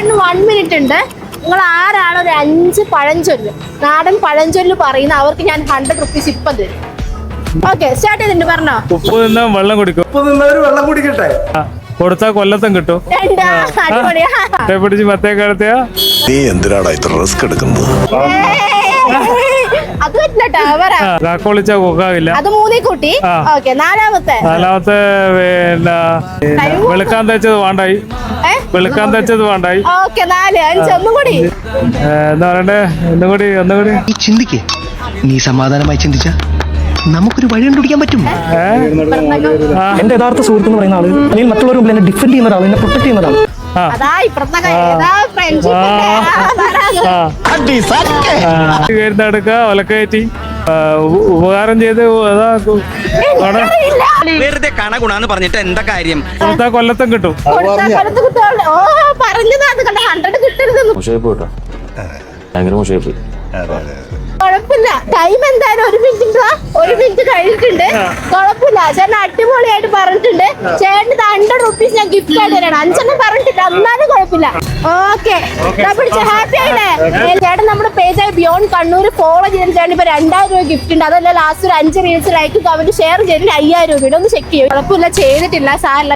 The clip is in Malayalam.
ചേട്ടന് 1 മിനിറ്റ് ഉണ്ട്. നിങ്ങൾ ആരാണ് ഒരു 5 പഴഞ്ചൊല്ല്, നാടൻ പഴഞ്ചൊല്ല് പറയുന്ന അവർക്ക് ഞാൻ 100 റുപ്പീസ് ഇപ്പം തരും. ഓക്കെ, സ്റ്റാർട്ട് ചെയ്തിട്ടുണ്ട്. പറഞ്ഞോ. ഉപ്പ് തിന്നാ വെള്ളം കുടിക്കും. ഉപ്പ് തിന്നവര് വെള്ളം കുടിക്കട്ടെ. കൊടുത്താ കൊല്ലത്തും കിട്ടും. അടിപൊളിയാ. പിടിച്ച് മത്തേ കിടത്തിയാ. നീ എന്തിനാടാ ഇത്ര റിസ്ക് എടുക്കുന്നത്? അത് പറ്റില്ലട്ടോ. കാക്കോളിച്ചാ കൊക്കാവില്ല. അത് 3 കൂട്ടി. ഓക്കെ, നാലാമത്തെ പിന്നെ വെളുക്കാൻ തേച്ചത് വേണ്ടായി. വെളുക്കാൻ തേച്ചത് വേണ്ടായി. ഓക്കെ, 4, 5 ഒന്നും കൂടി. എന്താ പറയണ്ടേ? ഒന്നുകൂടി. നീ ചിന്തിക്കേ, നീ സമാധാനമായി ചിന്തിച്ച നമുക്കൊരു വഴി കണ്ടുപിടിക്കാൻ പറ്റും. എന്റെ യഥാർത്ഥ സുഹൃത്ത് എന്ന് പറയുന്ന ആള്, അല്ലെങ്കിൽ മറ്റുള്ളവർ മുമ്പിൽ എന്നെ ഡിഫെൻഡ് ചെയ്യുന്ന ഒരാൾ, എന്നെ പ്രൊട്ടക്ട് ചെയ്യുന്ന ഒരാൾ. അതാ ഇപ്പഴത്തെ എടുക്ക ഒലക്കയറ്റി ഉപകാരം ചെയ്ത് വെറുതെ കണ ഗുണാന്ന് പറഞ്ഞിട്ട് എന്താ കാര്യം? കൊടുത്താ കൊല്ലത്തും കിട്ടും. പറഞ്ഞത് അത് കണ്ട 100 കിട്ടരുതെന്ന്. കുഴപ്പമില്ല. ടൈം എന്തായാലും 1 മിനിറ്റ് കഴിഞ്ഞിട്ടുണ്ട്. കുഴപ്പമില്ല. ചേട്ടൻ അടിപൊളിയായിട്ട് പറഞ്ഞിട്ടുണ്ട്. ചേട്ടന് 100 റുപ്പീസ് ഞാൻ ഗിഫ്റ്റ് ആയിട്ട് തരാണ്. 5 പറഞ്ഞിട്ടില്ല, എന്നാലും കുഴപ്പമില്ല. ഓക്കെ, ഹാപ്പി ആയില്ലേ? ചേട്ടൻ നമ്മുടെ പേജായ ബിയോണ്ട് കണ്ണൂർ ഫോളോ ചെയ്തിട്ട് ചേട്ടൻ ഇപ്പൊ 2000 രൂപ ഗിഫ്റ്റ് ഉണ്ട്. അതല്ല ലാസ്റ്റ് ഒരു 5 റീൽസ് ലൈക്ക് കമന്റ് ഷെയർ ചെയ്തിട്ട് 5000 രൂപയുടെ ഒന്ന് ചെക്ക് ചെയ്യും. കുഴപ്പമില്ല, ചെയ്തിട്ടില്ല സാറില്ല.